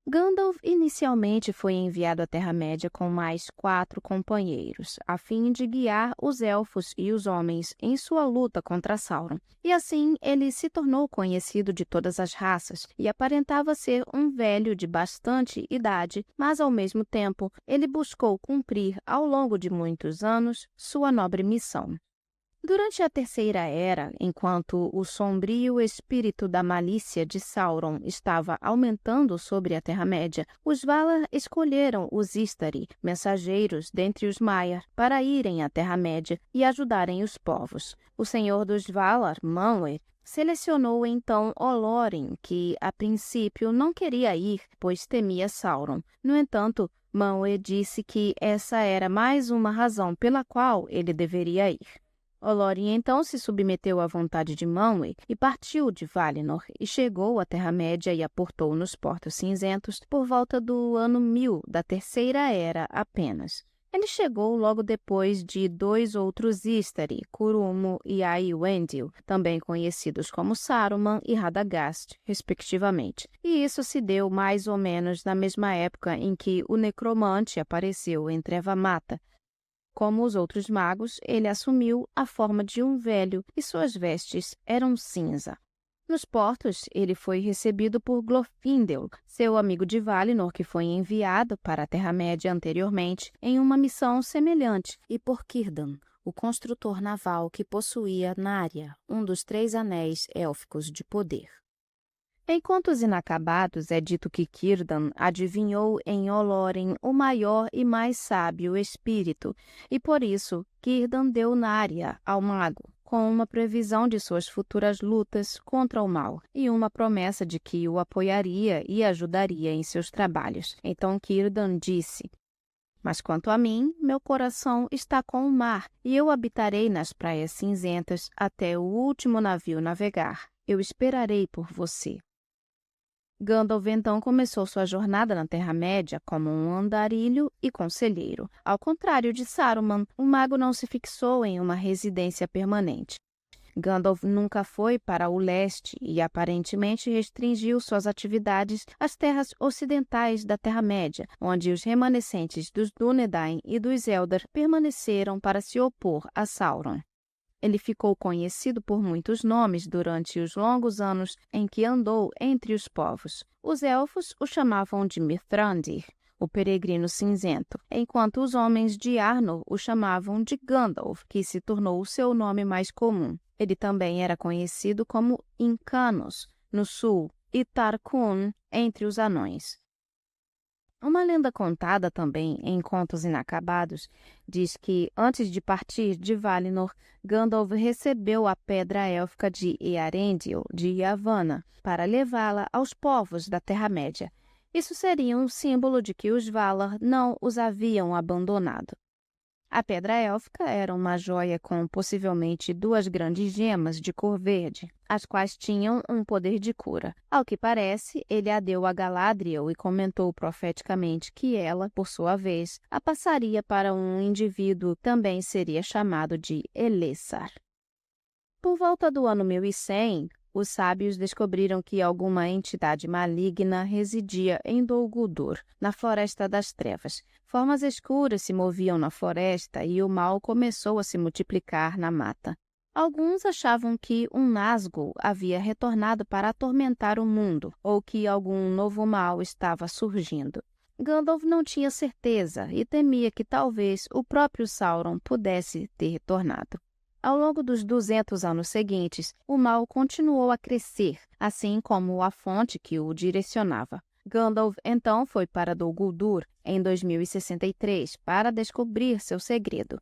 Gandalf inicialmente foi enviado à Terra-média com mais 4 companheiros, a fim de guiar os elfos e os homens em sua luta contra Sauron. E assim ele se tornou conhecido de todas as raças e aparentava ser um velho de bastante idade, mas ao mesmo tempo ele buscou cumprir ao longo de muitos anos sua nobre missão. Durante a Terceira Era, enquanto o sombrio espírito da malícia de Sauron estava aumentando sobre a Terra-média, os Valar escolheram os Istari, mensageiros dentre os Maiar, para irem à Terra-média e ajudarem os povos. O senhor dos Valar, Manwë, selecionou então Olorin, que a princípio não queria ir, pois temia Sauron. No entanto, Manwë disse que essa era mais uma razão pela qual ele deveria ir. Olórin então se submeteu à vontade de Manwë e partiu de Valinor e chegou à Terra-média e aportou nos Portos Cinzentos por volta do ano 1000 da Terceira Era apenas. Ele chegou logo depois de 2 outros Istari, Curumo e Ail-Endil, também conhecidos como Saruman e Radagast, respectivamente. E isso se deu mais ou menos na mesma época em que o Necromante apareceu em Treva-mata. Como os outros magos, ele assumiu a forma de um velho e suas vestes eram cinza. Nos portos, ele foi recebido por Glorfindel, seu amigo de Valinor que foi enviado para a Terra-média anteriormente em uma missão semelhante, e por Círdan, o construtor naval que possuía Narya, um dos 3 anéis élficos de poder. Em Contos Inacabados é dito que Círdan adivinhou em Olorin o maior e mais sábio espírito, e por isso Círdan deu Narya ao mago, com uma previsão de suas futuras lutas contra o mal e uma promessa de que o apoiaria e ajudaria em seus trabalhos. Então Círdan disse: "Mas quanto a mim, meu coração está com o mar, e eu habitarei nas praias cinzentas até o último navio navegar. Eu esperarei por você." Gandalf então começou sua jornada na Terra-média como um andarilho e conselheiro. Ao contrário de Saruman, o mago não se fixou em uma residência permanente. Gandalf nunca foi para o leste e aparentemente restringiu suas atividades às terras ocidentais da Terra-média, onde os remanescentes dos Dúnedain e dos Eldar permaneceram para se opor a Sauron. Ele ficou conhecido por muitos nomes durante os longos anos em que andou entre os povos. Os elfos o chamavam de Mithrandir, o peregrino cinzento, enquanto os homens de Arnor o chamavam de Gandalf, que se tornou o seu nome mais comum. Ele também era conhecido como Incanos, no sul, e Tarkun, entre os anões. Uma lenda contada também em Contos Inacabados diz que, antes de partir de Valinor, Gandalf recebeu a pedra élfica de Earendil de Yavanna para levá-la aos povos da Terra-média. Isso seria um símbolo de que os Valar não os haviam abandonado. A pedra élfica era uma joia com possivelmente 2 grandes gemas de cor verde, as quais tinham um poder de cura. Ao que parece, ele a deu a Galadriel e comentou profeticamente que ela, por sua vez, a passaria para um indivíduo que também seria chamado de Elessar. Por volta do ano 1100, os sábios descobriram que alguma entidade maligna residia em Dol Guldur, na Floresta das Trevas. Formas escuras se moviam na floresta e o mal começou a se multiplicar na mata. Alguns achavam que um Nazgûl havia retornado para atormentar o mundo, ou que algum novo mal estava surgindo. Gandalf não tinha certeza e temia que talvez o próprio Sauron pudesse ter retornado. Ao longo dos 200 anos seguintes, o mal continuou a crescer, assim como a fonte que o direcionava. Gandalf então foi para Dol Guldur em 2063 para descobrir seu segredo.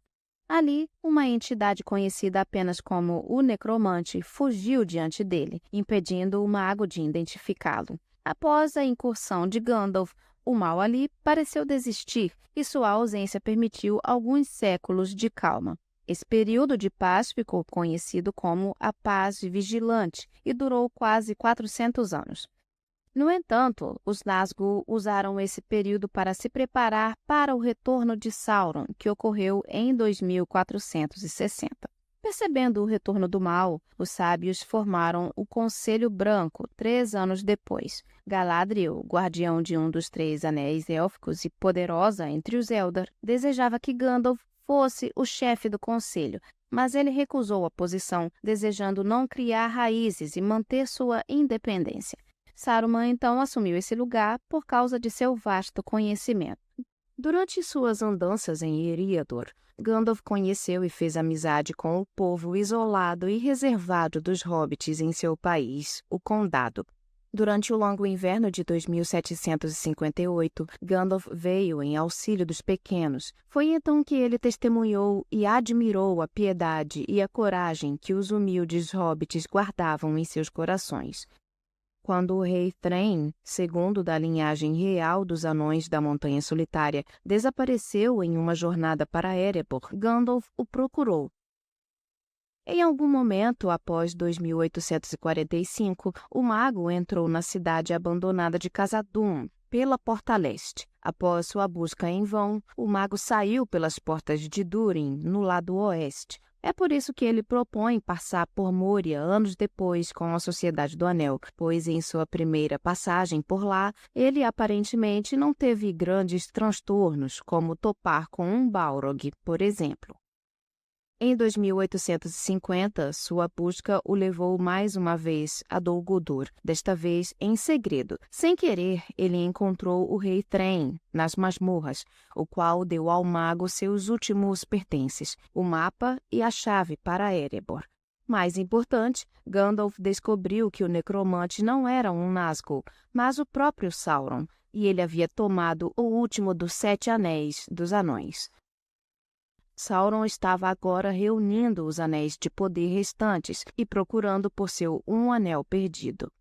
Ali, uma entidade conhecida apenas como o Necromante fugiu diante dele, impedindo o mago de identificá-lo. Após a incursão de Gandalf, o mal ali pareceu desistir e sua ausência permitiu alguns séculos de calma. Esse período de paz ficou conhecido como a Paz Vigilante e durou quase 400 anos. No entanto, os Nazgûl usaram esse período para se preparar para o retorno de Sauron, que ocorreu em 2460. Percebendo o retorno do mal, os sábios formaram o Conselho Branco 3 anos depois. Galadriel, guardião de um dos 3 anéis élficos e poderosa entre os Eldar, desejava que Gandalf fosse o chefe do conselho, mas ele recusou a posição, desejando não criar raízes e manter sua independência. Saruman então assumiu esse lugar por causa de seu vasto conhecimento. Durante suas andanças em Eriador, Gandalf conheceu e fez amizade com o povo isolado e reservado dos hobbits em seu país, o Condado. Durante o longo inverno de 2758, Gandalf veio em auxílio dos pequenos. Foi então que ele testemunhou e admirou a piedade e a coragem que os humildes hobbits guardavam em seus corações. Quando o rei Thrain, segundo da linhagem real dos Anões da Montanha Solitária, desapareceu em uma jornada para Erebor, Gandalf o procurou. Em algum momento após 2845, o mago entrou na cidade abandonada de Khazad-dûm, pela Porta Leste. Após sua busca em vão, o mago saiu pelas portas de Durin, no lado oeste. É por isso que ele propõe passar por Moria anos depois com a Sociedade do Anel, pois em sua primeira passagem por lá, ele aparentemente não teve grandes transtornos, como topar com um Balrog, por exemplo. Em 2850, sua busca o levou mais uma vez a Dol Guldur, desta vez em segredo. Sem querer, ele encontrou o rei Thrain nas masmorras, o qual deu ao mago seus últimos pertences, o mapa e a chave para Erebor. Mais importante, Gandalf descobriu que o necromante não era um Nazgûl, mas o próprio Sauron, e ele havia tomado o último dos 7 anéis dos anões. Sauron estava agora reunindo os anéis de poder restantes e procurando por seu anel perdido.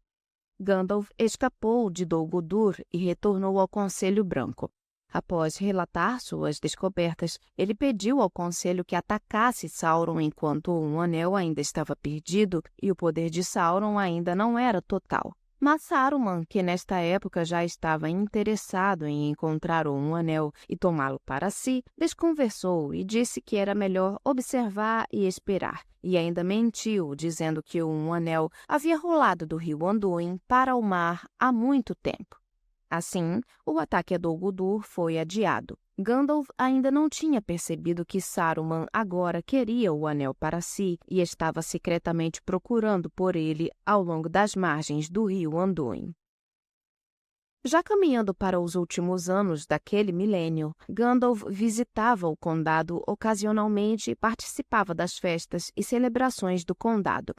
Gandalf escapou de Dol Guldur e retornou ao Conselho Branco. Após relatar suas descobertas, ele pediu ao Conselho que atacasse Sauron enquanto o anel ainda estava perdido e o poder de Sauron ainda não era total. Mas Saruman, que nesta época já estava interessado em encontrar o anel e tomá-lo para si, desconversou e disse que era melhor observar e esperar. E ainda mentiu, dizendo que o anel havia rolado do rio Anduin para o mar há muito tempo. Assim, o ataque a Dol Guldur foi adiado. Gandalf ainda não tinha percebido que Saruman agora queria o anel para si e estava secretamente procurando por ele ao longo das margens do rio Anduin. Já caminhando para os últimos anos daquele milênio, Gandalf visitava o condado ocasionalmente e participava das festas e celebrações do condado.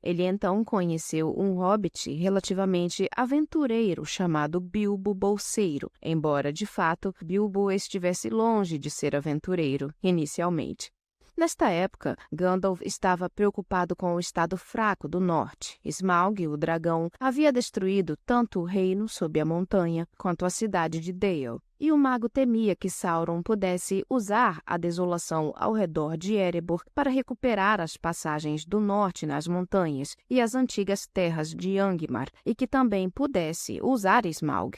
Ele então conheceu um hobbit relativamente aventureiro chamado Bilbo Bolseiro, embora, de fato, Bilbo estivesse longe de ser aventureiro, inicialmente. Nesta época, Gandalf estava preocupado com o estado fraco do norte. Smaug, o dragão, havia destruído tanto o reino sob a montanha quanto a cidade de Dale, e o mago temia que Sauron pudesse usar a desolação ao redor de Erebor para recuperar as passagens do norte nas montanhas e as antigas terras de Angmar, e que também pudesse usar Smaug.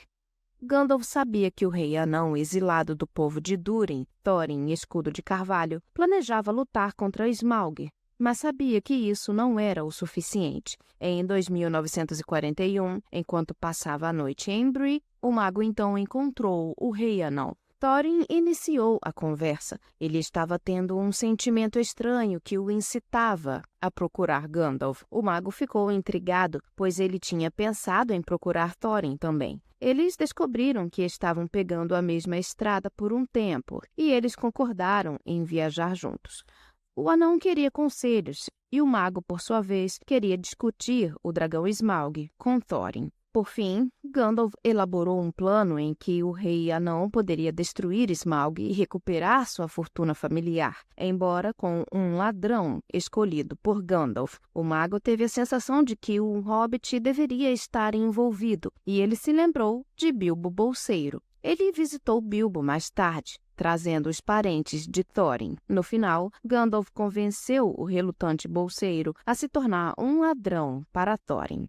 Gandalf sabia que o rei anão exilado do povo de Durin, Thorin Escudo de Carvalho, planejava lutar contra Smaug, mas sabia que isso não era o suficiente. Em 2941, enquanto passava a noite em Bree, o mago então encontrou o rei anão. Thorin iniciou a conversa. Ele estava tendo um sentimento estranho que o incitava a procurar Gandalf. O mago ficou intrigado, pois ele tinha pensado em procurar Thorin também. Eles descobriram que estavam pegando a mesma estrada por um tempo, e eles concordaram em viajar juntos. O anão queria conselhos, e o mago, por sua vez, queria discutir o dragão Smaug com Thorin. Por fim, Gandalf elaborou um plano em que o rei anão poderia destruir Smaug e recuperar sua fortuna familiar. Embora com um ladrão escolhido por Gandalf, o mago teve a sensação de que um hobbit deveria estar envolvido, e ele se lembrou de Bilbo Bolseiro. Ele visitou Bilbo mais tarde, trazendo os parentes de Thorin. No final, Gandalf convenceu o relutante bolseiro a se tornar um ladrão para Thorin.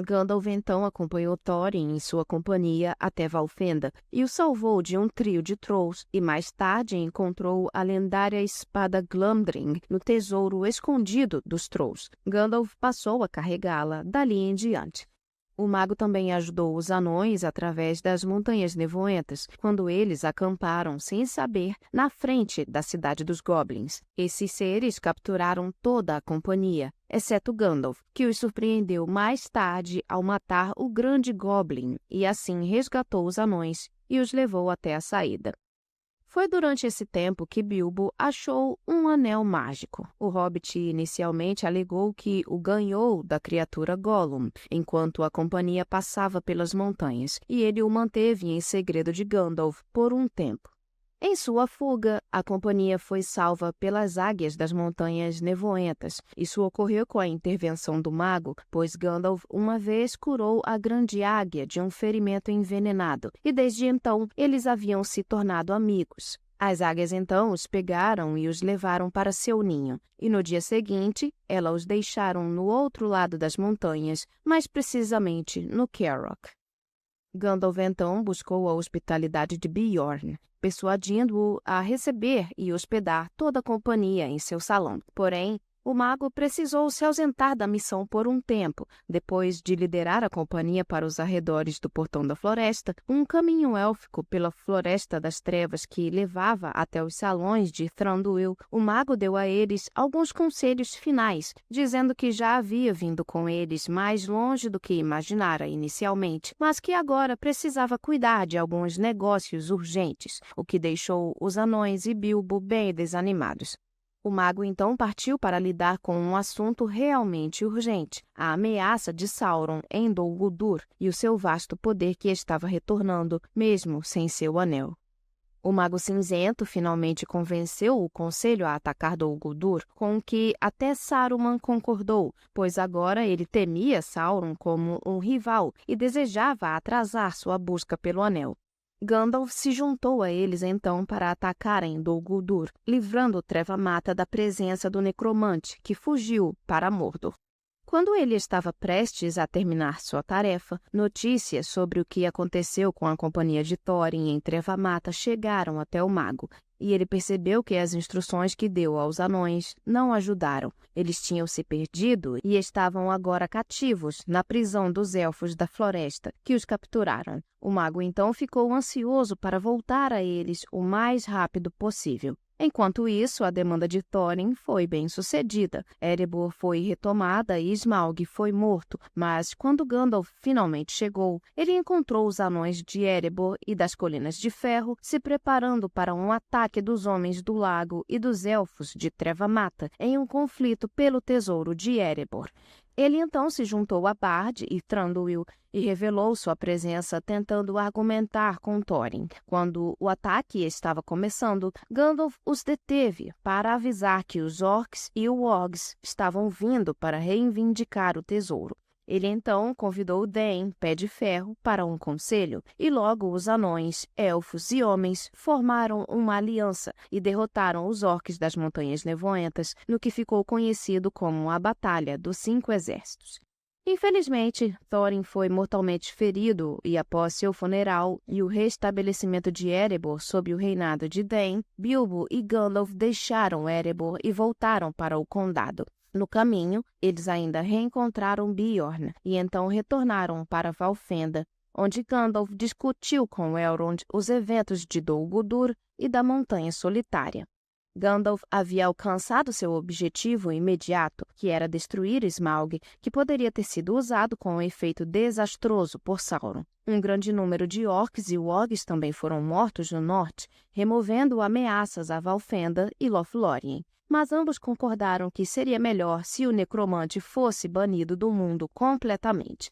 Gandalf então acompanhou Thorin em sua companhia até Valfenda e o salvou de um trio de Trolls e mais tarde encontrou a lendária espada Glamdring no tesouro escondido dos Trolls. Gandalf passou a carregá-la dali em diante. O mago também ajudou os anões através das Montanhas Nevoentas, quando eles acamparam sem saber na frente da cidade dos Goblins. Esses seres capturaram toda a companhia, exceto Gandalf, que os surpreendeu mais tarde ao matar o grande Goblin e assim resgatou os anões e os levou até a saída. Foi durante esse tempo que Bilbo achou um anel mágico. O hobbit inicialmente alegou que o ganhou da criatura Gollum, enquanto a companhia passava pelas montanhas, e ele o manteve em segredo de Gandalf por um tempo. Em sua fuga, a companhia foi salva pelas águias das Montanhas Nevoentas. Isso ocorreu com a intervenção do mago, pois Gandalf uma vez curou a grande águia de um ferimento envenenado, e desde então eles haviam se tornado amigos. As águias então os pegaram e os levaram para seu ninho, e no dia seguinte, elas os deixaram no outro lado das montanhas, mais precisamente no Carrock. Gandalf então buscou a hospitalidade de Beorn, persuadindo-o a receber e hospedar toda a companhia em seu salão. Porém, o mago precisou se ausentar da missão por um tempo. Depois de liderar a companhia para os arredores do Portão da Floresta, um caminho élfico pela Floresta das Trevas que levava até os salões de Thranduil, o mago deu a eles alguns conselhos finais, dizendo que já havia vindo com eles mais longe do que imaginara inicialmente, mas que agora precisava cuidar de alguns negócios urgentes, o que deixou os anões e Bilbo bem desanimados. O mago então partiu para lidar com um assunto realmente urgente, a ameaça de Sauron em Dol Guldur e o seu vasto poder que estava retornando, mesmo sem seu anel. O Mago Cinzento finalmente convenceu o Conselho a atacar Dol Guldur, com o que até Saruman concordou, pois agora ele temia Sauron como um rival e desejava atrasar sua busca pelo anel. Gandalf se juntou a eles então para atacarem Dol Guldur, livrando Treva-Mata da presença do necromante, que fugiu para Mordor. Quando ele estava prestes a terminar sua tarefa, notícias sobre o que aconteceu com a companhia de Thorin em Treva-Mata chegaram até o mago, e ele percebeu que as instruções que deu aos anões não ajudaram. Eles tinham se perdido e estavam agora cativos na prisão dos Elfos da Floresta, que os capturaram. O mago então ficou ansioso para voltar a eles o mais rápido possível. Enquanto isso, a demanda de Thorin foi bem sucedida. Erebor foi retomada e Smaug foi morto, mas quando Gandalf finalmente chegou, ele encontrou os anões de Erebor e das Colinas de Ferro se preparando para um ataque dos Homens do Lago e dos Elfos de Treva-Mata em um conflito pelo tesouro de Erebor. Ele então se juntou a Bard e Thranduil e revelou sua presença tentando argumentar com Thorin. Quando o ataque estava começando, Gandalf os deteve para avisar que os Orcs e os Wargs estavam vindo para reivindicar o tesouro. Ele então convidou Dain, Pé de Ferro, para um conselho, e logo os anões, elfos e homens formaram uma aliança e derrotaram os orques das Montanhas Nevoentas no que ficou conhecido como a Batalha dos 5 Exércitos. Infelizmente, Thorin foi mortalmente ferido e após seu funeral e o restabelecimento de Erebor sob o reinado de Dain, Bilbo e Gandalf deixaram Erebor e voltaram para o condado. No caminho, eles ainda reencontraram Beorn e então retornaram para Valfenda, onde Gandalf discutiu com Elrond os eventos de Dol Guldur e da Montanha Solitária. Gandalf havia alcançado seu objetivo imediato, que era destruir Smaug, que poderia ter sido usado com um efeito desastroso por Sauron. Um grande número de orcs e wargs também foram mortos no norte, removendo ameaças a Valfenda e Lothlórien. Mas ambos concordaram que seria melhor se o necromante fosse banido do mundo completamente.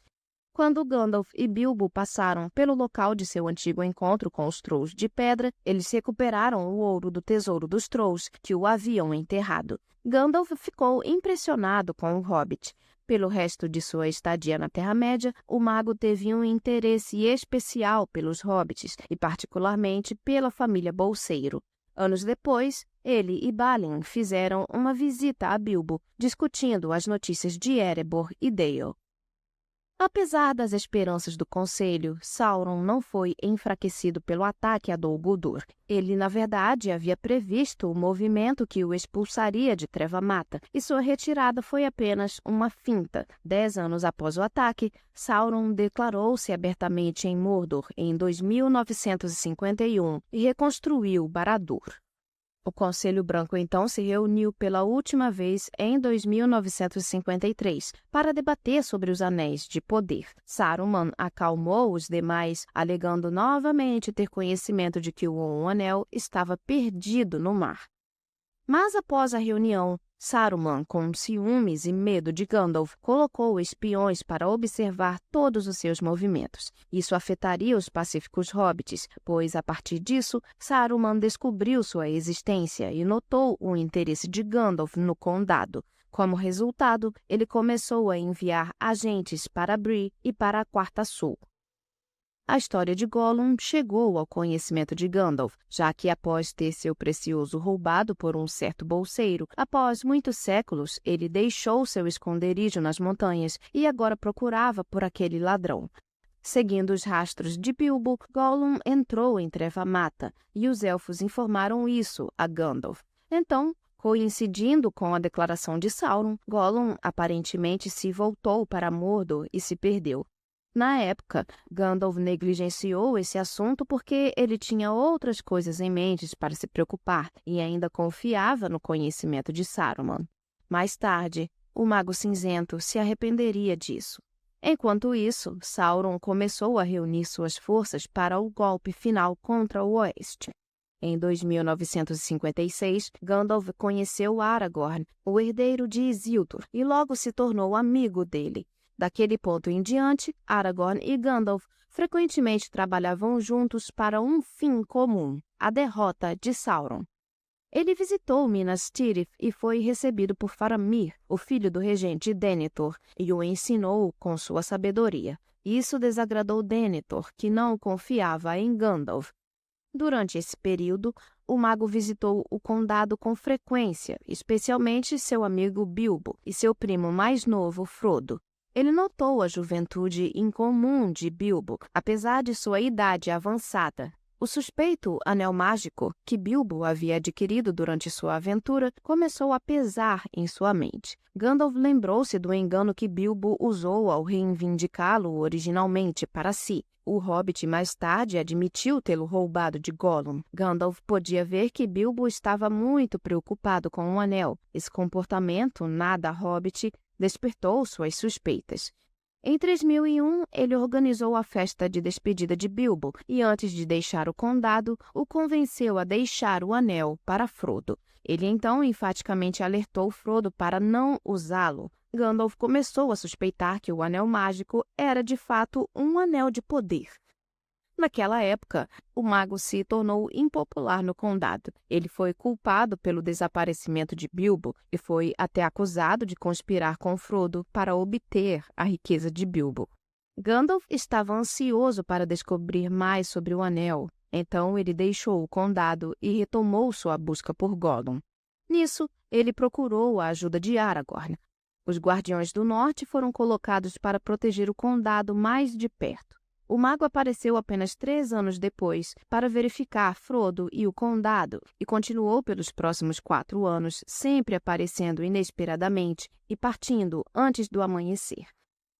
Quando Gandalf e Bilbo passaram pelo local de seu antigo encontro com os Trolls de Pedra, eles recuperaram o ouro do tesouro dos Trolls que o haviam enterrado. Gandalf ficou impressionado com o Hobbit. Pelo resto de sua estadia na Terra-média, o mago teve um interesse especial pelos Hobbits e particularmente pela família Bolseiro. Anos depois, ele e Balin fizeram uma visita a Bilbo, discutindo as notícias de Erebor e Dale. Apesar das esperanças do conselho, Sauron não foi enfraquecido pelo ataque a Dol Guldur. Ele, na verdade, havia previsto o movimento que o expulsaria de Treva-Mata, e sua retirada foi apenas uma finta. 10 anos após o ataque, Sauron declarou-se abertamente em Mordor em 2951 e reconstruiu Barad-dûr. O Conselho Branco então se reuniu pela última vez em 2953 para debater sobre os Anéis de Poder. Saruman acalmou os demais, alegando novamente ter conhecimento de que o Anel estava perdido no mar. Mas após a reunião, Saruman, com ciúmes e medo de Gandalf, colocou espiões para observar todos os seus movimentos. Isso afetaria os pacíficos hobbits, pois, a partir disso, Saruman descobriu sua existência e notou o interesse de Gandalf no condado. Como resultado, ele começou a enviar agentes para Bree e para a Quarta Sul. A história de Gollum chegou ao conhecimento de Gandalf, já que após ter seu precioso roubado por um certo bolseiro, após muitos séculos, ele deixou seu esconderijo nas montanhas e agora procurava por aquele ladrão. Seguindo os rastros de Bilbo, Gollum entrou em Treva-Mata, e os elfos informaram isso a Gandalf. Então, coincidindo com a declaração de Sauron, Gollum aparentemente se voltou para Mordor e se perdeu. Na época, Gandalf negligenciou esse assunto porque ele tinha outras coisas em mente para se preocupar e ainda confiava no conhecimento de Saruman. Mais tarde, o Mago Cinzento se arrependeria disso. Enquanto isso, Sauron começou a reunir suas forças para o golpe final contra o Oeste. Em 2956, Gandalf conheceu Aragorn, o herdeiro de Isildur, e logo se tornou amigo dele. Daquele ponto em diante, Aragorn e Gandalf frequentemente trabalhavam juntos para um fim comum, a derrota de Sauron. Ele visitou Minas Tirith e foi recebido por Faramir, o filho do regente Denethor, e o ensinou com sua sabedoria. Isso desagradou Denethor, que não confiava em Gandalf. Durante esse período, o mago visitou o condado com frequência, especialmente seu amigo Bilbo e seu primo mais novo, Frodo. Ele notou a juventude incomum de Bilbo, apesar de sua idade avançada. O suspeito anel mágico que Bilbo havia adquirido durante sua aventura começou a pesar em sua mente. Gandalf lembrou-se do engano que Bilbo usou ao reivindicá-lo originalmente para si. O hobbit mais tarde admitiu tê-lo roubado de Gollum. Gandalf podia ver que Bilbo estava muito preocupado com o anel. Esse comportamento nada hobbit despertou suas suspeitas. Em 3001, ele organizou a festa de despedida de Bilbo e, antes de deixar o condado, o convenceu a deixar o anel para Frodo. Ele então enfaticamente alertou Frodo para não usá-lo. Gandalf começou a suspeitar que o anel mágico era de fato um anel de poder. Naquela época, o mago se tornou impopular no condado. Ele foi culpado pelo desaparecimento de Bilbo e foi até acusado de conspirar com Frodo para obter a riqueza de Bilbo. Gandalf estava ansioso para descobrir mais sobre o anel, então ele deixou o condado e retomou sua busca por Gollum. Nisso, ele procurou a ajuda de Aragorn. Os Guardiões do Norte foram colocados para proteger o condado mais de perto. O mago apareceu apenas 3 anos depois para verificar Frodo e o condado e continuou pelos próximos 4 anos, sempre aparecendo inesperadamente e partindo antes do amanhecer.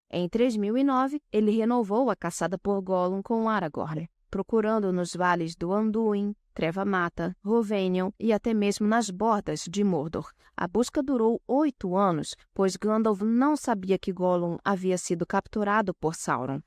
Em 3009, ele renovou a caçada por Gollum com Aragorn, procurando nos vales do Anduin, Treva-Mata, Rhovanion e até mesmo nas bordas de Mordor. A busca durou 8 anos, pois Gandalf não sabia que Gollum havia sido capturado por Sauron.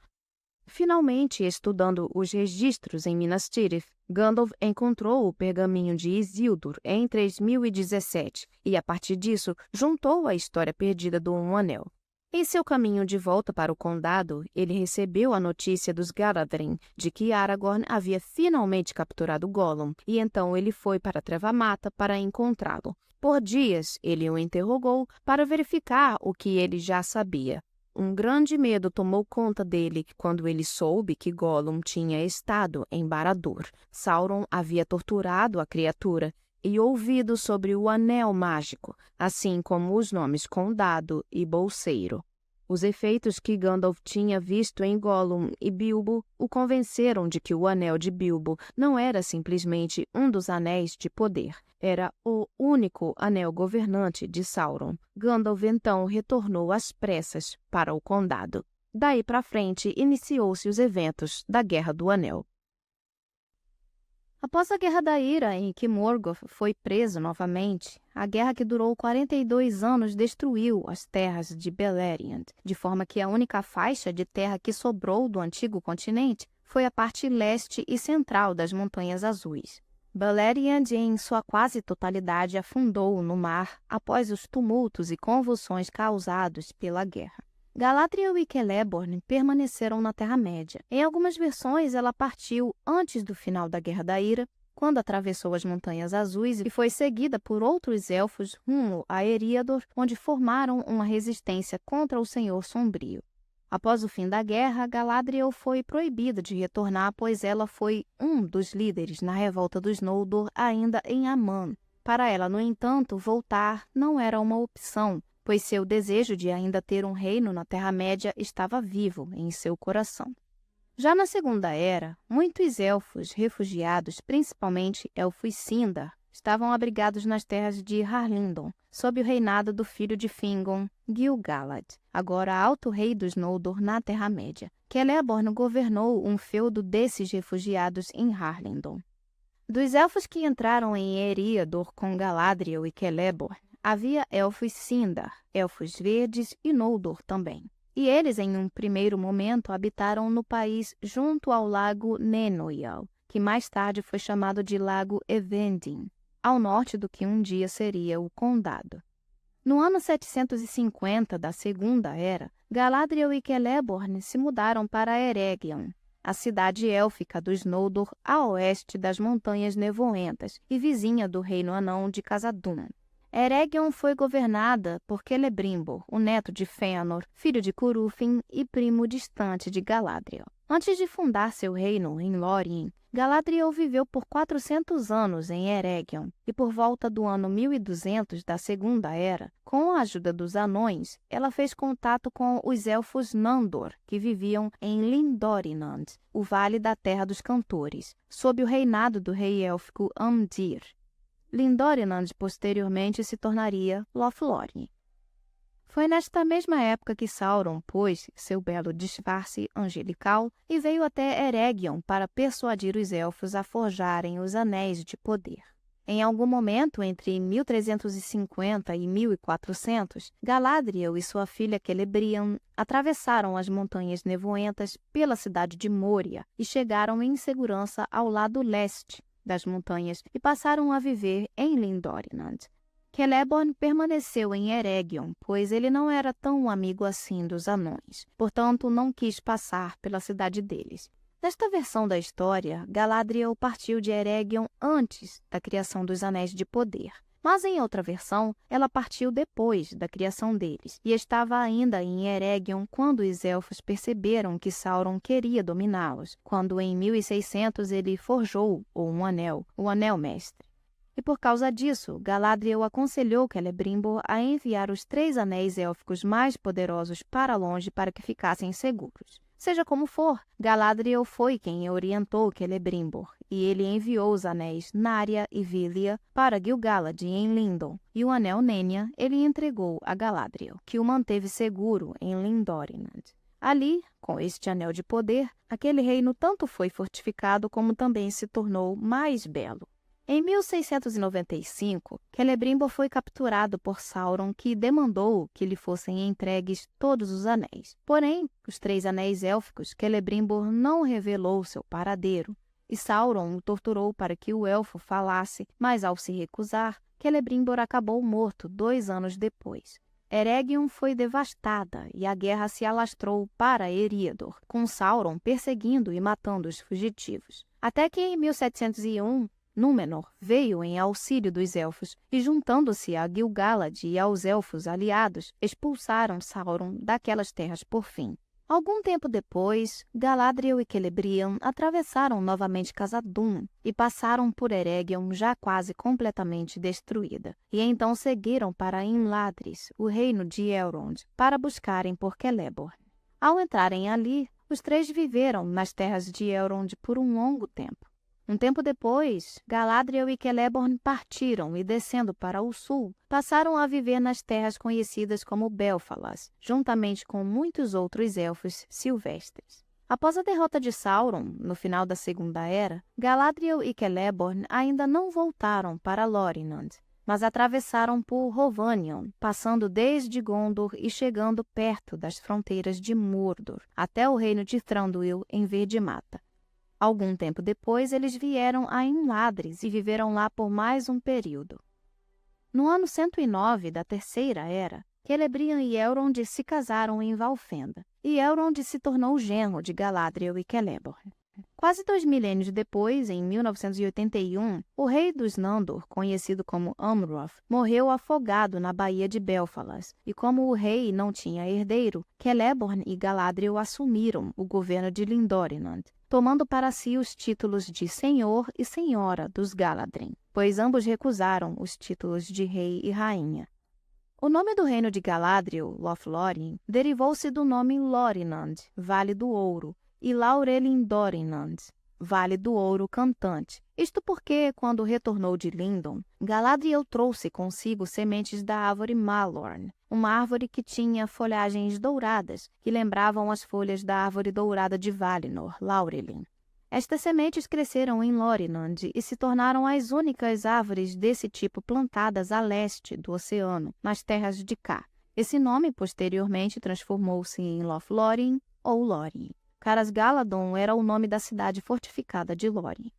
Finalmente, estudando os registros em Minas Tirith, Gandalf encontrou o pergaminho de Isildur em 3017 e, a partir disso, juntou a história perdida do Um Anel. Em seu caminho de volta para o condado, ele recebeu a notícia dos Galadrim de que Aragorn havia finalmente capturado Gollum, e então ele foi para Treva-Mata para encontrá-lo. Por dias, ele o interrogou para verificar o que ele já sabia. Um grande medo tomou conta dele quando ele soube que Gollum tinha estado em Barad-dûr. Sauron havia torturado a criatura e ouvido sobre o Anel Mágico, assim como os nomes Condado e Bolseiro. Os efeitos que Gandalf tinha visto em Gollum e Bilbo o convenceram de que o Anel de Bilbo não era simplesmente um dos anéis de poder, era o único anel governante de Sauron. Gandalf então retornou às pressas para o condado. Daí para frente, iniciou-se os eventos da Guerra do Anel. Após a Guerra da Ira, em que Morgoth foi preso novamente, a guerra que durou 42 anos destruiu as terras de Beleriand, de forma que a única faixa de terra que sobrou do antigo continente foi a parte leste e central das Montanhas Azuis. Beleriand, em sua quase totalidade, afundou no mar após os tumultos e convulsões causados pela guerra. Galadriel e Celeborn permaneceram na Terra-média. Em algumas versões, ela partiu antes do final da Guerra da Ira, quando atravessou as Montanhas Azuis e foi seguida por outros elfos rumo a Eriador, onde formaram uma resistência contra o Senhor Sombrio. Após o fim da guerra, Galadriel foi proibida de retornar, pois ela foi um dos líderes na revolta dos Noldor ainda em Aman. Para ela, no entanto, voltar não era uma opção, pois seu desejo de ainda ter um reino na Terra-média estava vivo em seu coração. Já na Segunda Era, muitos elfos refugiados, principalmente elfos Sindar, estavam abrigados nas terras de Harlindon, sob o reinado do filho de Fingon, Gil-galad, agora alto rei dos Noldor na Terra-média. Celeborn governou um feudo desses refugiados em Harlindon. Dos elfos que entraram em Eriador com Galadriel e Celeborn, havia elfos Sindar, elfos verdes e Noldor também. E eles, em um primeiro momento, habitaram no país junto ao lago Nenoial, que mais tarde foi chamado de Lago Evendin, ao norte do que um dia seria o Condado. No ano 750 da Segunda Era, Galadriel e Celeborn se mudaram para Eregion, a cidade élfica dos Noldor a oeste das Montanhas Nevoentas e vizinha do Reino Anão de Khazad-dûm. Eregion foi governada por Celebrimbor, o neto de Fëanor, filho de Curufin e primo distante de Galadriel. Antes de fundar seu reino em Lórien, Galadriel viveu por 400 anos em Eregion e por volta do ano 1200 da Segunda Era, com a ajuda dos anões, ela fez contato com os elfos Nandor, que viviam em Lindorinnand, o Vale da Terra dos Cantores, sob o reinado do rei élfico Amdir. Lindorinnand posteriormente se tornaria Lothlórien. Foi nesta mesma época que Sauron pôs seu belo disfarce angelical e veio até Eregion para persuadir os elfos a forjarem os Anéis de Poder. Em algum momento, entre 1350 e 1400, Galadriel e sua filha Celebrian atravessaram as Montanhas Nevoentas pela cidade de Moria e chegaram em segurança ao lado leste das montanhas e passaram a viver em Lindorinnand. Celeborn permaneceu em Eregion, pois ele não era tão amigo assim dos anões, portanto não quis passar pela cidade deles. Nesta versão da história, Galadriel partiu de Eregion antes da criação dos Anéis de Poder, mas em outra versão, ela partiu depois da criação deles e estava ainda em Eregion quando os elfos perceberam que Sauron queria dominá-los, quando em 1600 ele forjou um anel, o Anel Mestre. E por causa disso, Galadriel aconselhou Celebrimbor a enviar os 3 anéis élficos mais poderosos para longe para que ficassem seguros. Seja como for, Galadriel foi quem orientou Celebrimbor, e ele enviou os anéis Narya e Vilia para Gil-galad em Lindon, e o anel Nenya ele entregou a Galadriel, que o manteve seguro em Lindorinnand. Ali, com este anel de poder, aquele reino tanto foi fortificado como também se tornou mais belo. Em 1695, Celebrimbor foi capturado por Sauron, que demandou que lhe fossem entregues todos os anéis. Porém, os 3 anéis élficos, Celebrimbor não revelou seu paradeiro, e Sauron o torturou para que o elfo falasse, mas ao se recusar, Celebrimbor acabou morto 2 anos depois. Eregion foi devastada e a guerra se alastrou para Eriador, com Sauron perseguindo e matando os fugitivos. Até que em 1701, Númenor veio em auxílio dos elfos e, juntando-se a Gil-galad e aos elfos aliados, expulsaram Sauron daquelas terras por fim. Algum tempo depois, Galadriel e Celebrian atravessaram novamente Khazad-dûm e passaram por Eregion já quase completamente destruída, e então seguiram para Imladris, o reino de Elrond, para buscarem por Celeborn. Ao entrarem ali, os três viveram nas terras de Elrond por um longo tempo. Um tempo depois, Galadriel e Celeborn partiram e, descendo para o sul, passaram a viver nas terras conhecidas como Belfalas, juntamente com muitos outros elfos silvestres. Após a derrota de Sauron, no final da Segunda Era, Galadriel e Celeborn ainda não voltaram para Lorinand, mas atravessaram por Rhovanion, passando desde Gondor e chegando perto das fronteiras de Mordor, até o reino de Thranduil em Verde Mata. Algum tempo depois, eles vieram a Imladris e viveram lá por mais um período. No ano 109 da Terceira Era, Celebrian e Elrond se casaram em Valfenda, e Elrond se tornou genro de Galadriel e Celeborn. Quase 2 milênios depois, em 1981, o rei dos Nandor, conhecido como Amroth, morreu afogado na Baía de Belfalas, e como o rei não tinha herdeiro, Celeborn e Galadriel assumiram o governo de Lindórinand, tomando para si os títulos de Senhor e Senhora dos Galadrim, pois ambos recusaram os títulos de rei e rainha. O nome do reino de Galadriel, Lothlórien, derivou-se do nome Lorinand, Vale do Ouro, e Laurelin-Dorinan, Vale do Ouro Cantante. Isto porque, quando retornou de Lindon, Galadriel trouxe consigo sementes da árvore Malorn, uma árvore que tinha folhagens douradas, que lembravam as folhas da árvore dourada de Valinor, Laurelin. Estas sementes cresceram em Lorinand e se tornaram as únicas árvores desse tipo plantadas a leste do oceano, nas terras de Cá. Esse nome posteriormente transformou-se em Lothlórien ou Lórien. Caras-Galadon era o nome da cidade fortificada de Lórien.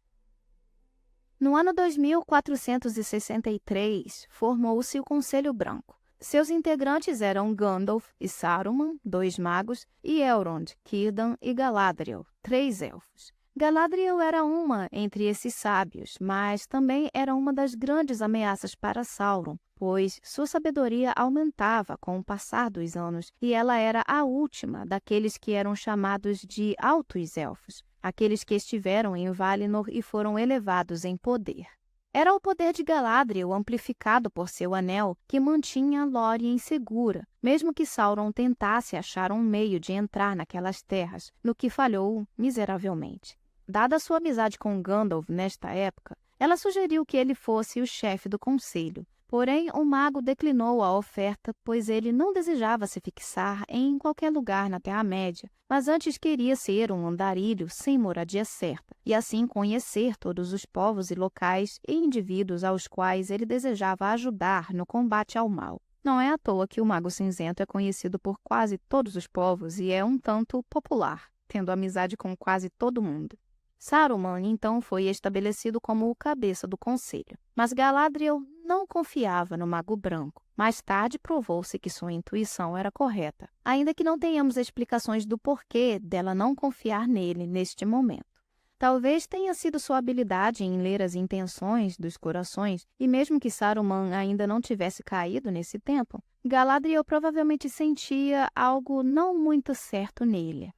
No ano 2463, formou-se o Conselho Branco. Seus integrantes eram Gandalf e Saruman, 2 magos, e Elrond, Círdan e Galadriel, 3 elfos. Galadriel era uma entre esses sábios, mas também era uma das grandes ameaças para Sauron, pois sua sabedoria aumentava com o passar dos anos e ela era a última daqueles que eram chamados de Altos Elfos, aqueles que estiveram em Valinor e foram elevados em poder. Era o poder de Galadriel amplificado por seu anel que mantinha Lórien segura, mesmo que Sauron tentasse achar um meio de entrar naquelas terras, no que falhou miseravelmente. Dada sua amizade com Gandalf nesta época, ela sugeriu que ele fosse o chefe do conselho. Porém, o mago declinou a oferta, pois ele não desejava se fixar em qualquer lugar na Terra-média, mas antes queria ser um andarilho sem moradia certa, e assim conhecer todos os povos e locais e indivíduos aos quais ele desejava ajudar no combate ao mal. Não é à toa que o Mago Cinzento é conhecido por quase todos os povos e é um tanto popular, tendo amizade com quase todo mundo. Saruman, então, foi estabelecido como o cabeça do conselho, mas Galadriel não confiava no Mago Branco. Mais tarde, provou-se que sua intuição era correta, ainda que não tenhamos explicações do porquê dela não confiar nele neste momento. Talvez tenha sido sua habilidade em ler as intenções dos corações, e mesmo que Saruman ainda não tivesse caído nesse tempo, Galadriel provavelmente sentia algo não muito certo nele.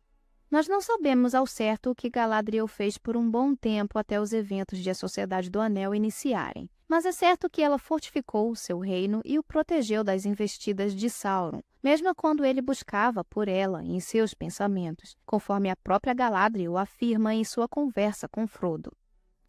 Nós não sabemos ao certo o que Galadriel fez por um bom tempo até os eventos de A Sociedade do Anel iniciarem, mas é certo que ela fortificou o seu reino e o protegeu das investidas de Sauron, mesmo quando ele buscava por ela em seus pensamentos, conforme a própria Galadriel afirma em sua conversa com Frodo.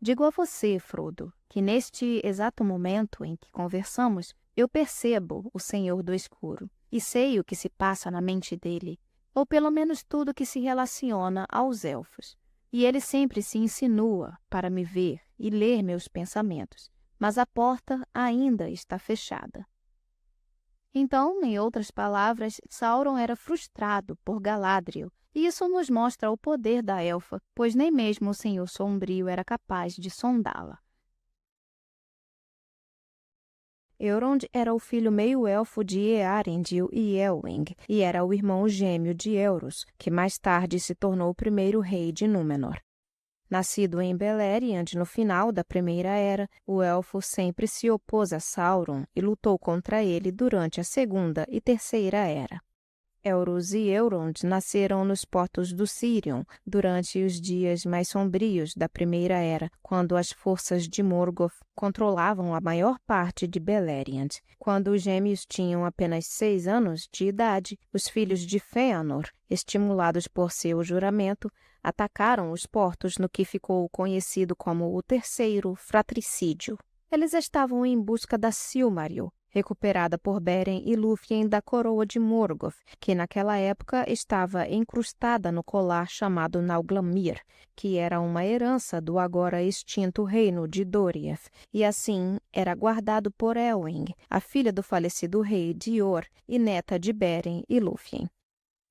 Digo a você, Frodo, que neste exato momento em que conversamos, eu percebo o Senhor do Escuro e sei o que se passa na mente dele, ou pelo menos tudo que se relaciona aos elfos. E ele sempre se insinua para me ver e ler meus pensamentos, mas a porta ainda está fechada. Então, em outras palavras, Sauron era frustrado por Galadriel, e isso nos mostra o poder da elfa, pois nem mesmo o Senhor Sombrio era capaz de sondá-la. Elrond era o filho meio-elfo de Earendil e Elwing, e era o irmão gêmeo de Elros, que mais tarde se tornou o primeiro rei de Númenor. Nascido em Beleriand no final da Primeira Era, o elfo sempre se opôs a Sauron e lutou contra ele durante a Segunda e Terceira Era. Eurus e Elrond nasceram nos portos do Sirion durante os dias mais sombrios da Primeira Era, quando as forças de Morgoth controlavam a maior parte de Beleriand. Quando os gêmeos tinham apenas 6 anos de idade, os filhos de Fëanor, estimulados por seu juramento, atacaram os portos no que ficou conhecido como o Terceiro Fratricídio. Eles estavam em busca da Silmaril, recuperada por Beren e Lúthien da coroa de Morgoth, que naquela época estava incrustada no colar chamado Nauglamir, que era uma herança do agora extinto reino de Doriath, e assim era guardado por Elwing, a filha do falecido rei Dior e neta de Beren e Lúthien.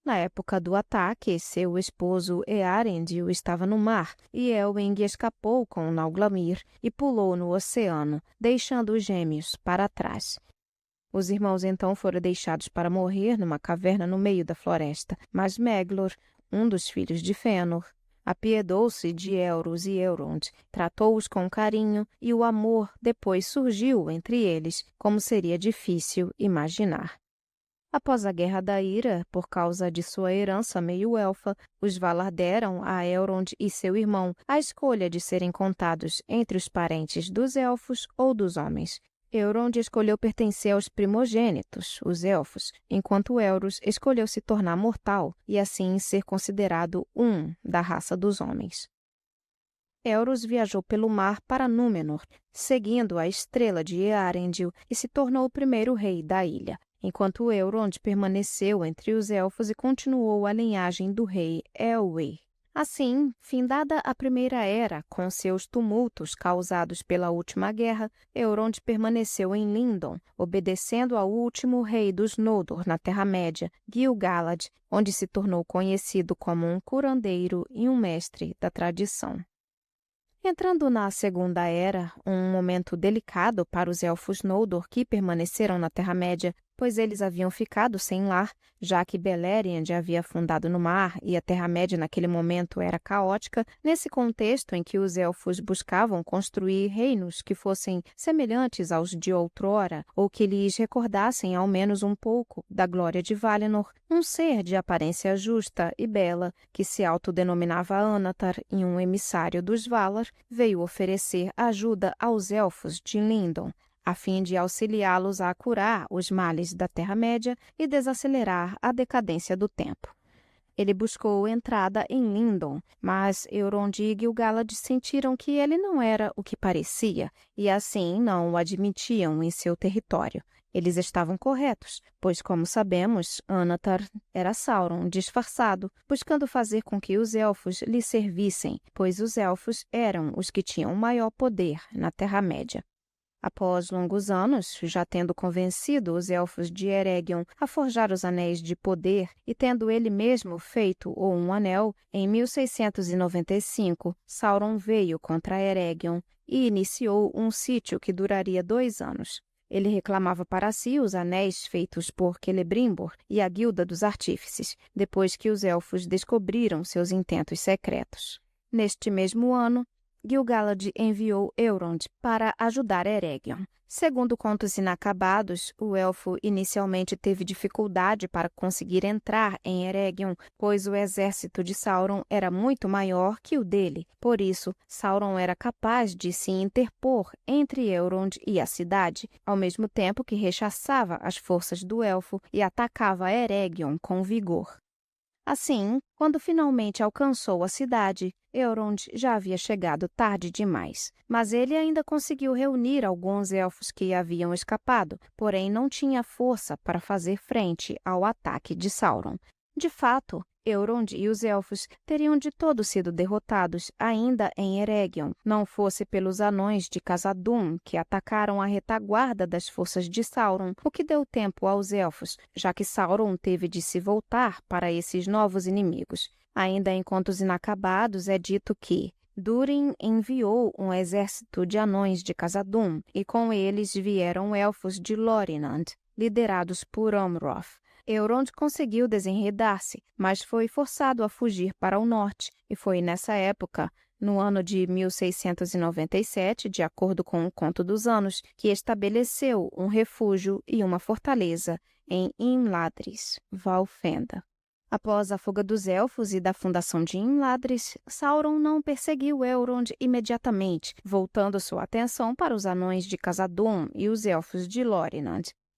Na época do ataque, seu esposo Eärendil estava no mar, e Elwing escapou com Nauglamir e pulou no oceano, deixando os gêmeos para trás. Os irmãos então foram deixados para morrer numa caverna no meio da floresta, mas Maglor, um dos filhos de Fëanor, apiedou-se de Elrus e Elrond, tratou-os com carinho e o amor depois surgiu entre eles, como seria difícil imaginar. Após a Guerra da Ira, por causa de sua herança meio-elfa, os Valar deram a Elrond e seu irmão a escolha de serem contados entre os parentes dos elfos ou dos homens. Elrond escolheu pertencer aos primogênitos, os elfos, enquanto Elros escolheu se tornar mortal e assim ser considerado um da raça dos homens. Elros viajou pelo mar para Númenor, seguindo a estrela de Eärendil e se tornou o primeiro rei da ilha, enquanto Elrond permaneceu entre os elfos e continuou a linhagem do rei Elwë. Assim, findada a Primeira Era com seus tumultos causados pela Última Guerra, Elrond permaneceu em Lindon, obedecendo ao último rei dos Noldor na Terra-média, Gil-galad, onde se tornou conhecido como um curandeiro e um mestre da tradição. Entrando na Segunda Era, um momento delicado para os elfos Noldor que permaneceram na Terra-média, pois eles haviam ficado sem lar, já que Beleriand havia afundado no mar e a Terra-média naquele momento era caótica, nesse contexto em que os elfos buscavam construir reinos que fossem semelhantes aos de outrora ou que lhes recordassem ao menos um pouco da glória de Valinor, um ser de aparência justa e bela, que se autodenominava Anatar e um emissário dos Valar, veio oferecer ajuda aos elfos de Lindon, a fim de auxiliá-los a curar os males da Terra-média e desacelerar a decadência do tempo. Ele buscou entrada em Lindon, mas Elrond e Gil-galad sentiram que ele não era o que parecia e assim não o admitiam em seu território. Eles estavam corretos, pois, como sabemos, Anatar era Sauron disfarçado, buscando fazer com que os elfos lhe servissem, pois os elfos eram os que tinham maior poder na Terra-média. Após longos anos, já tendo convencido os elfos de Eregion a forjar os Anéis de Poder e tendo ele mesmo feito um anel, em 1695, Sauron veio contra Eregion e iniciou um sítio que duraria 2 anos. Ele reclamava para si os anéis feitos por Celebrimbor e a Guilda dos Artífices, depois que os elfos descobriram seus intentos secretos. Neste mesmo ano, Gil-galad enviou Elrond para ajudar Eregion. Segundo contos inacabados, o elfo inicialmente teve dificuldade para conseguir entrar em Eregion, pois o exército de Sauron era muito maior que o dele. Por isso, Sauron era capaz de se interpor entre Elrond e a cidade, ao mesmo tempo que rechaçava as forças do elfo e atacava Eregion com vigor. Assim, quando finalmente alcançou a cidade, Elrond já havia chegado tarde demais, mas ele ainda conseguiu reunir alguns elfos que haviam escapado, porém não tinha força para fazer frente ao ataque de Sauron. De fato, Elrond e os elfos teriam de todo sido derrotados ainda em Eregion, não fosse pelos anões de Khazad-dûm que atacaram a retaguarda das forças de Sauron, o que deu tempo aos elfos, já que Sauron teve de se voltar para esses novos inimigos. Ainda em Contos Inacabados é dito que Durin enviou um exército de anões de Khazad-dûm e com eles vieram elfos de Lorinand, liderados por Amroth. Elrond conseguiu desenredar-se, mas foi forçado a fugir para o norte, e foi nessa época, no ano de 1697, de acordo com o Conto dos Anos, que estabeleceu um refúgio e uma fortaleza em Imladris, Valfenda. Após a fuga dos Elfos e da fundação de Imladris, Sauron não perseguiu Elrond imediatamente, voltando sua atenção para os Anões de Khazad-dûm e os Elfos de Lórien.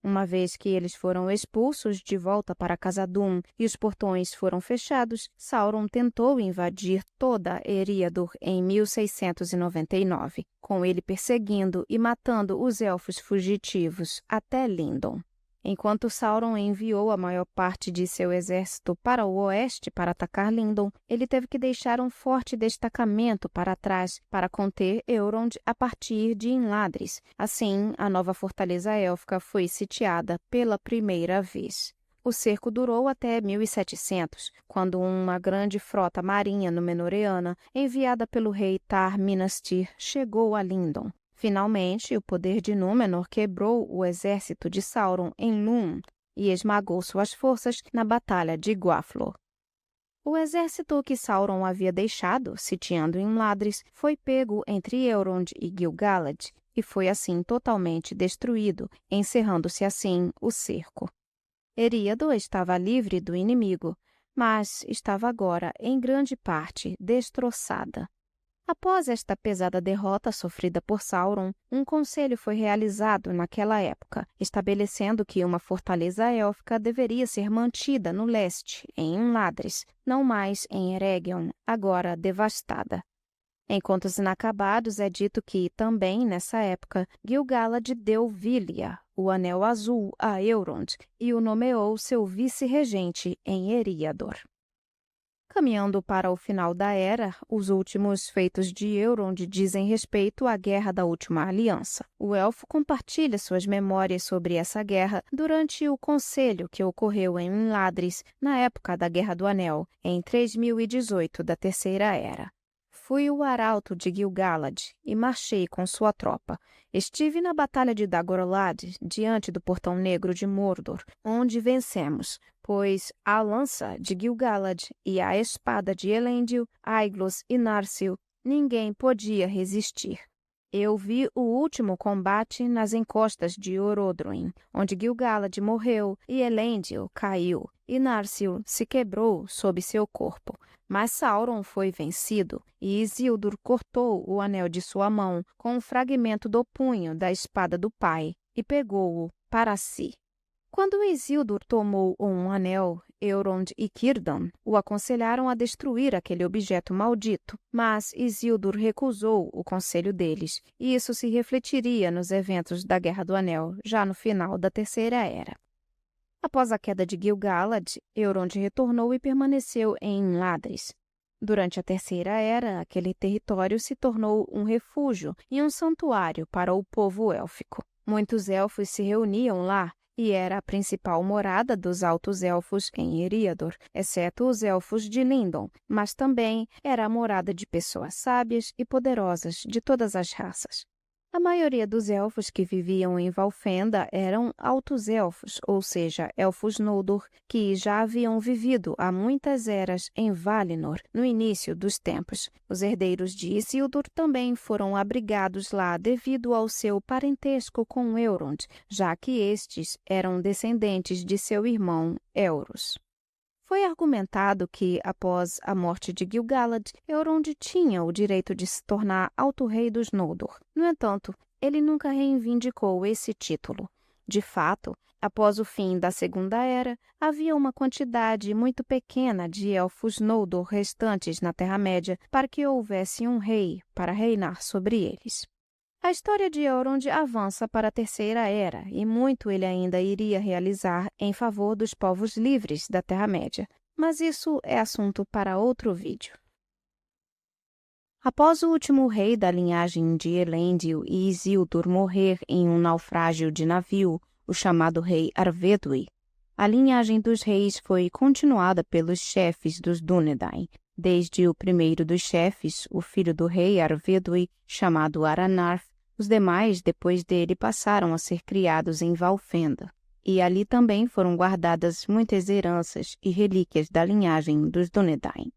Uma vez que eles foram expulsos de volta para Khazad-dûm e os portões foram fechados, Sauron tentou invadir toda Eriador em 1699, com ele perseguindo e matando os Elfos fugitivos até Lindon. Enquanto Sauron enviou a maior parte de seu exército para o oeste para atacar Lindon, ele teve que deixar um forte destacamento para trás para conter Elrond a partir de Imladris. Assim, a nova fortaleza élfica foi sitiada pela primeira vez. O cerco durou até 1700, quando uma grande frota marinha númenóreana, enviada pelo rei Tar-Minastir, chegou a Lindon. Finalmente, o poder de Númenor quebrou o exército de Sauron em Lûn e esmagou suas forças na Batalha de Gwathmor. O exército que Sauron havia deixado, sitiando Imladris, foi pego entre Elrond e Gil-galad e foi assim totalmente destruído, encerrando-se assim o cerco. Eriador estava livre do inimigo, mas estava agora, em grande parte, destroçada. Após esta pesada derrota sofrida por Sauron, um conselho foi realizado naquela época, estabelecendo que uma fortaleza élfica deveria ser mantida no leste, em Imladris, não mais em Eregion, agora devastada. Em Contos Inacabados é dito que, também nessa época, Gil-galad deu Vilya, o Anel Azul, a Elrond e o nomeou seu vice-regente em Eriador. Caminhando para o final da Era, os últimos feitos de Elrond dizem respeito à Guerra da Última Aliança. O elfo compartilha suas memórias sobre essa guerra durante o conselho que ocorreu em Imladris na época da Guerra do Anel, em 3018 da Terceira Era. Fui o arauto de Gil-galad e marchei com sua tropa. Estive na Batalha de Dagorlad, diante do Portão Negro de Mordor, onde vencemos, pois a lança de Gil-galad e a espada de Elendil, Aiglos e Narsil, ninguém podia resistir. Eu vi o último combate nas encostas de Orodruin, onde Gil-galad morreu e Elendil caiu, e Narsil se quebrou sob seu corpo. Mas Sauron foi vencido, e Isildur cortou o anel de sua mão com um fragmento do punho da espada do pai e pegou-o para si. Quando Isildur tomou um anel, Elrond e Círdan o aconselharam a destruir aquele objeto maldito, mas Isildur recusou o conselho deles, e isso se refletiria nos eventos da Guerra do Anel, já no final da Terceira Era. Após a queda de Gil-galad, Elrond retornou e permaneceu em Imladris. Durante a Terceira Era, aquele território se tornou um refúgio e um santuário para o povo élfico. Muitos elfos se reuniam lá, e era a principal morada dos Altos Elfos em Eriador, exceto os Elfos de Lindon, mas também era a morada de pessoas sábias e poderosas de todas as raças. A maioria dos elfos que viviam em Valfenda eram altos elfos, ou seja, elfos Noldor, que já haviam vivido há muitas eras em Valinor, no início dos tempos. Os herdeiros de Isildur também foram abrigados lá devido ao seu parentesco com Elrond, já que estes eram descendentes de seu irmão Elros. Foi argumentado que, após a morte de Gil-galad, Elrond tinha o direito de se tornar Alto-Rei dos Noldor. No entanto, ele nunca reivindicou esse título. De fato, após o fim da Segunda Era, havia uma quantidade muito pequena de elfos Noldor restantes na Terra-média para que houvesse um rei para reinar sobre eles. A história de Elrond avança para a Terceira Era e muito ele ainda iria realizar em favor dos povos livres da Terra-média, mas isso é assunto para outro vídeo. Após o último rei da linhagem de Elendil e Isildur morrer em um naufrágio de navio, o chamado rei Arvedui, a linhagem dos reis foi continuada pelos chefes dos Dúnedain, desde o primeiro dos chefes, o filho do rei Arvedui, chamado Aranarth. Os demais, depois dele, passaram a ser criados em Valfenda, e ali também foram guardadas muitas heranças e relíquias da linhagem dos Dúnedain.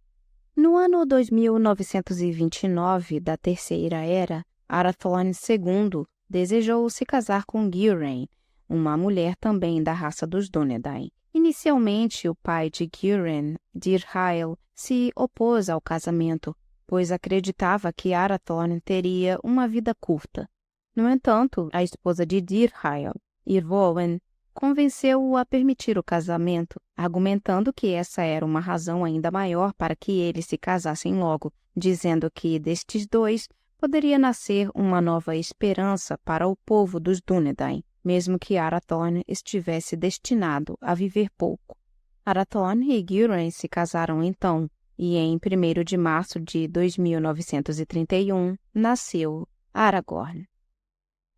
No ano 2929 da Terceira Era, Arathorn II desejou se casar com Gilrain, uma mulher também da raça dos Dúnedain. Inicialmente, o pai de Gúren, Dirhael, se opôs ao casamento, pois acreditava que Arathorn teria uma vida curta. No entanto, a esposa de Dirhael, Irvoen, convenceu-o a permitir o casamento, argumentando que essa era uma razão ainda maior para que eles se casassem logo, dizendo que destes dois poderia nascer uma nova esperança para o povo dos Dúnedain, mesmo que Arathorn estivesse destinado a viver pouco. Arathorn e Gúren se casaram então, e em 1º de março de 2931 nasceu Aragorn.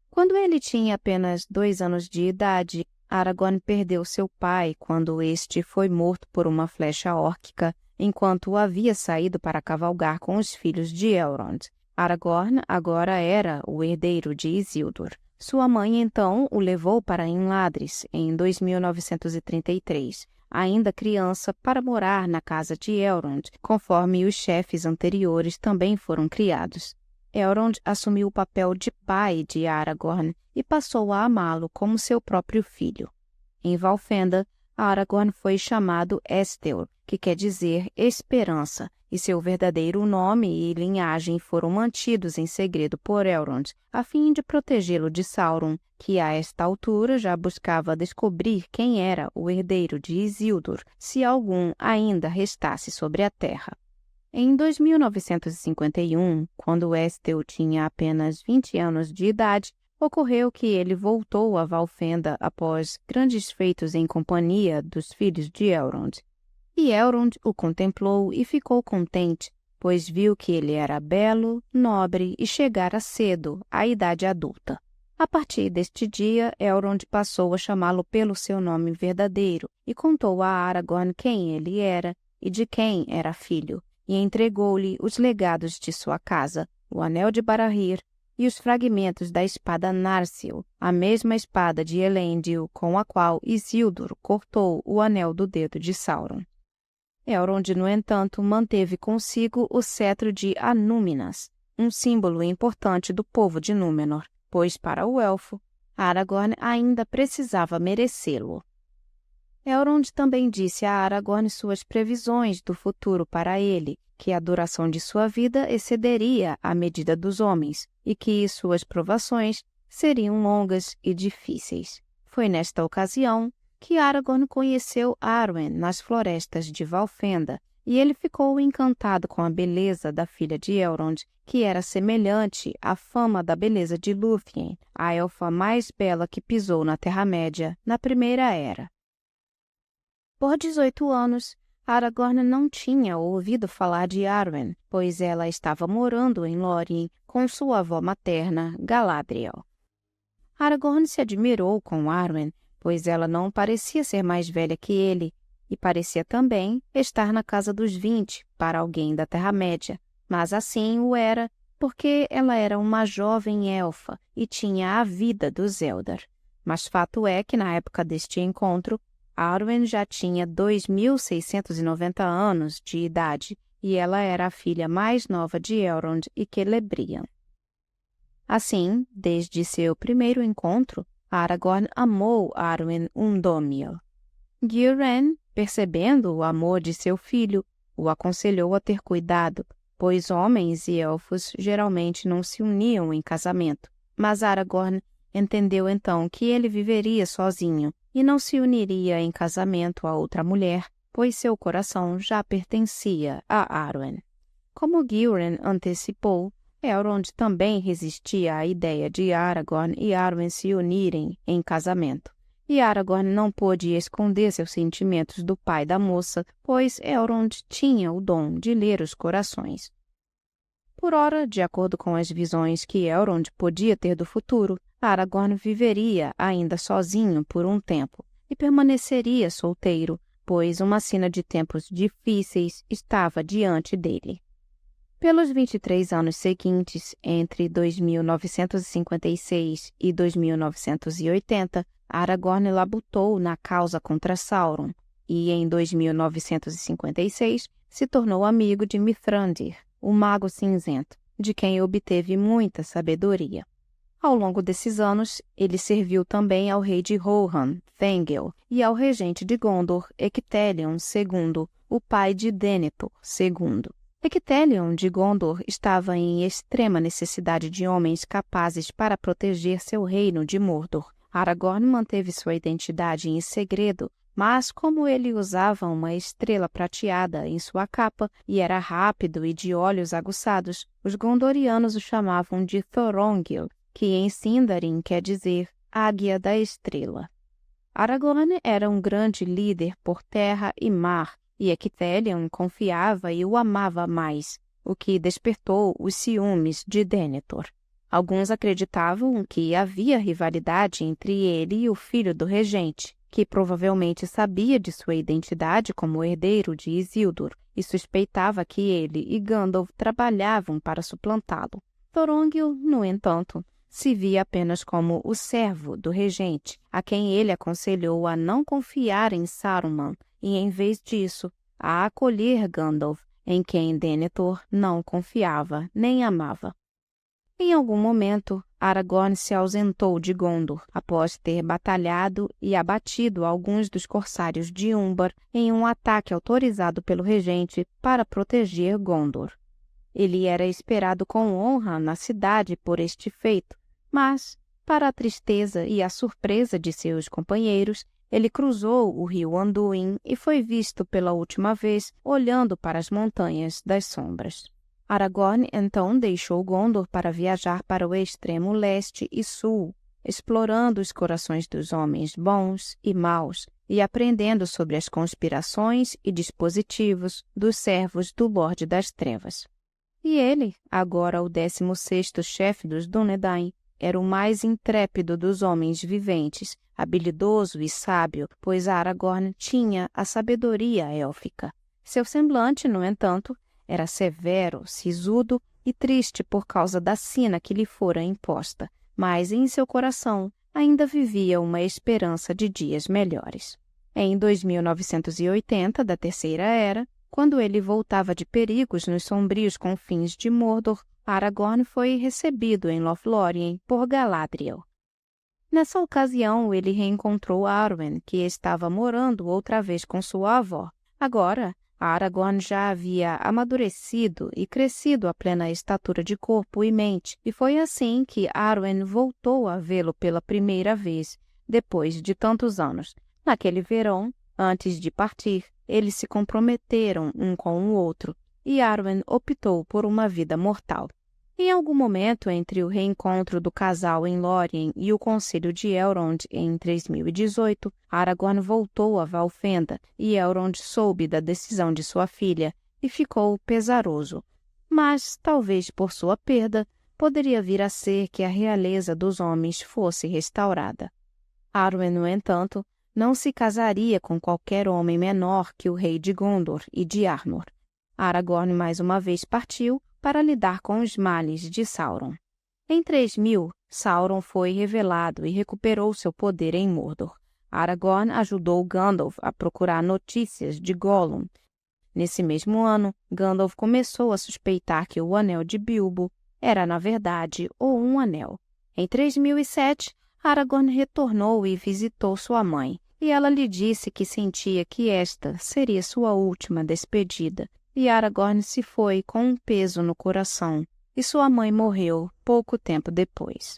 Quando ele tinha apenas 2 anos de idade, Aragorn perdeu seu pai quando este foi morto por uma flecha órquica enquanto havia saído para cavalgar com os filhos de Elrond. Aragorn agora era o herdeiro de Isildur. Sua mãe então o levou para Imladris em 2933, ainda criança, para morar na casa de Elrond, conforme os chefes anteriores também foram criados. Elrond assumiu o papel de pai de Aragorn e passou a amá-lo como seu próprio filho. Em Valfenda, Aragorn foi chamado Estel, que quer dizer esperança, e seu verdadeiro nome e linhagem foram mantidos em segredo por Elrond, a fim de protegê-lo de Sauron, que a esta altura já buscava descobrir quem era o herdeiro de Isildur, se algum ainda restasse sobre a terra. Em 2951, quando Estel tinha apenas 20 anos de idade, ocorreu que ele voltou a Valfenda após grandes feitos em companhia dos filhos de Elrond. E Elrond o contemplou e ficou contente, pois viu que ele era belo, nobre e chegara cedo à idade adulta. A partir deste dia, Elrond passou a chamá-lo pelo seu nome verdadeiro e contou a Aragorn quem ele era e de quem era filho, e entregou-lhe os legados de sua casa, o Anel de Barahir e os fragmentos da espada Narsil, a mesma espada de Elendil com a qual Isildur cortou o anel do dedo de Sauron. Elrond, no entanto, manteve consigo o cetro de Anúminas, um símbolo importante do povo de Númenor, pois para o elfo, Aragorn ainda precisava merecê-lo. Elrond também disse a Aragorn suas previsões do futuro para ele, que a duração de sua vida excederia a medida dos homens e que suas provações seriam longas e difíceis. Foi nesta ocasião que Aragorn conheceu Arwen nas florestas de Valfenda, e ele ficou encantado com a beleza da filha de Elrond, que era semelhante à fama da beleza de Lúthien, a elfa mais bela que pisou na Terra-média na Primeira Era. Por 18 anos, Aragorn não tinha ouvido falar de Arwen, pois ela estava morando em Lórien com sua avó materna, Galadriel. Aragorn se admirou com Arwen, pois ela não parecia ser mais velha que ele, e parecia também estar na casa dos 20 para alguém da Terra-média, mas assim o era porque ela era uma jovem elfa e tinha a vida dos Eldar. Mas fato é que na época deste encontro, Arwen já tinha 2.690 anos de idade e ela era a filha mais nova de Elrond e Celebrian. Assim, desde seu primeiro encontro, Aragorn amou Arwen Undómil. Gúren, percebendo o amor de seu filho, o aconselhou a ter cuidado, pois homens e elfos geralmente não se uniam em casamento. Mas Aragorn entendeu então que ele viveria sozinho e não se uniria em casamento a outra mulher, pois seu coração já pertencia a Arwen. Como Gúren antecipou, Elrond também resistia à ideia de Aragorn e Arwen se unirem em casamento. E Aragorn não pôde esconder seus sentimentos do pai da moça, pois Elrond tinha o dom de ler os corações. Por ora, de acordo com as visões que Elrond podia ter do futuro, Aragorn viveria ainda sozinho por um tempo e permaneceria solteiro, pois uma sina de tempos difíceis estava diante dele. Pelos 23 anos seguintes, entre 2956 e 2980, Aragorn labutou na causa contra Sauron e, em 2956, se tornou amigo de Mithrandir, o Mago Cinzento, de quem obteve muita sabedoria. Ao longo desses anos, ele serviu também ao rei de Rohan, Thengel, e ao regente de Gondor, Ecthelion II, o pai de Denethor II. Ecthelion de Gondor estava em extrema necessidade de homens capazes para proteger seu reino de Mordor. Aragorn manteve sua identidade em segredo, mas como ele usava uma estrela prateada em sua capa e era rápido e de olhos aguçados, os gondorianos o chamavam de Thorongil, que em Sindarin quer dizer Águia da Estrela. Aragorn era um grande líder por terra e mar, e Ecthelion confiava e o amava mais, o que despertou os ciúmes de Denethor. Alguns acreditavam que havia rivalidade entre ele e o filho do regente, que provavelmente sabia de sua identidade como herdeiro de Isildur e suspeitava que ele e Gandalf trabalhavam para suplantá-lo. Thorongil, no entanto, se via apenas como o servo do regente, a quem ele aconselhou a não confiar em Saruman e, em vez disso, a acolher Gandalf, em quem Denethor não confiava nem amava. Em algum momento, Aragorn se ausentou de Gondor, após ter batalhado e abatido alguns dos corsários de Umbar em um ataque autorizado pelo regente para proteger Gondor. Ele era esperado com honra na cidade por este feito, mas, para a tristeza e a surpresa de seus companheiros, ele cruzou o rio Anduin e foi visto pela última vez olhando para as Montanhas das Sombras. Aragorn então deixou Gondor para viajar para o extremo leste e sul, explorando os corações dos homens bons e maus e aprendendo sobre as conspirações e dispositivos dos servos do Lorde das Trevas. E ele, agora o 16º chefe dos Dúnedain, era o mais intrépido dos homens viventes, habilidoso e sábio, pois Aragorn tinha a sabedoria élfica. Seu semblante, no entanto, era severo, sisudo e triste por causa da sina que lhe fora imposta, mas em seu coração ainda vivia uma esperança de dias melhores. Em 2980 da Terceira Era, quando ele voltava de perigos nos sombrios confins de Mordor, Aragorn foi recebido em Lothlórien por Galadriel. Nessa ocasião, ele reencontrou Arwen, que estava morando outra vez com sua avó. Agora, Aragorn já havia amadurecido e crescido à plena estatura de corpo e mente, e foi assim que Arwen voltou a vê-lo pela primeira vez, depois de tantos anos. Naquele verão, antes de partir, eles se comprometeram um com o outro, e Arwen optou por uma vida mortal. Em algum momento entre o reencontro do casal em Lórien e o Conselho de Elrond em 3018, Aragorn voltou a Valfenda e Elrond soube da decisão de sua filha e ficou pesaroso. Mas, talvez por sua perda, poderia vir a ser que a realeza dos homens fosse restaurada. Arwen, no entanto, não se casaria com qualquer homem menor que o rei de Gondor e de Arnor. Aragorn mais uma vez partiu para lidar com os males de Sauron. Em 3000, Sauron foi revelado e recuperou seu poder em Mordor. Aragorn ajudou Gandalf a procurar notícias de Gollum. Nesse mesmo ano, Gandalf começou a suspeitar que o Anel de Bilbo era, na verdade, um anel. Em 3007, Aragorn retornou e visitou sua mãe, e ela lhe disse que sentia que esta seria sua última despedida. E Aragorn se foi com um peso no coração, e sua mãe morreu pouco tempo depois.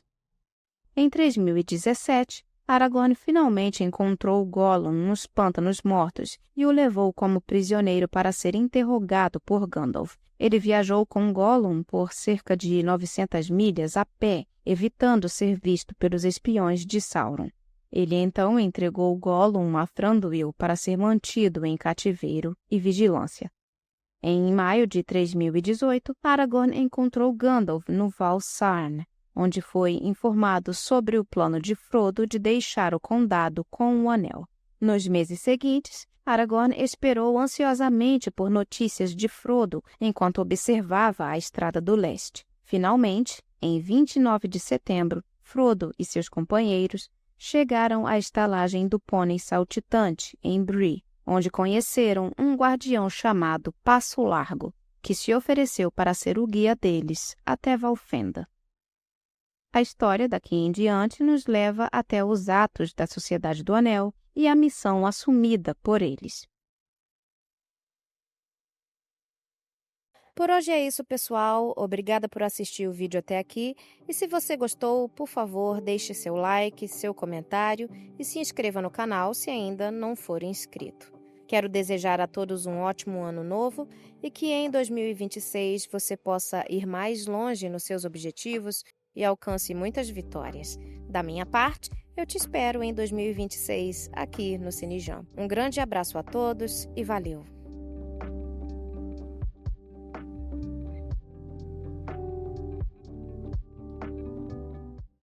Em 3017, Aragorn finalmente encontrou Gollum nos Pântanos Mortos e o levou como prisioneiro para ser interrogado por Gandalf. Ele viajou com Gollum por cerca de 900 milhas a pé, evitando ser visto pelos espiões de Sauron. Ele então entregou Gollum a Thranduil para ser mantido em cativeiro e vigilância. Em maio de 3018, Aragorn encontrou Gandalf no Val Sarn, onde foi informado sobre o plano de Frodo de deixar o condado com o anel. Nos meses seguintes, Aragorn esperou ansiosamente por notícias de Frodo enquanto observava a Estrada do Leste. Finalmente, em 29 de setembro, Frodo e seus companheiros chegaram à estalagem do Pônei Saltitante, em Bree, onde conheceram um guardião chamado Passo Largo, que se ofereceu para ser o guia deles até Valfenda. A história daqui em diante nos leva até os atos da Sociedade do Anel e a missão assumida por eles. Por hoje é isso, pessoal. Obrigada por assistir o vídeo até aqui. E se você gostou, por favor, deixe seu like, seu comentário e se inscreva no canal se ainda não for inscrito. Quero desejar a todos um ótimo ano novo e que em 2026 você possa ir mais longe nos seus objetivos e alcance muitas vitórias. Da minha parte, eu te espero em 2026 aqui no Cinejam. Um grande abraço a todos e valeu!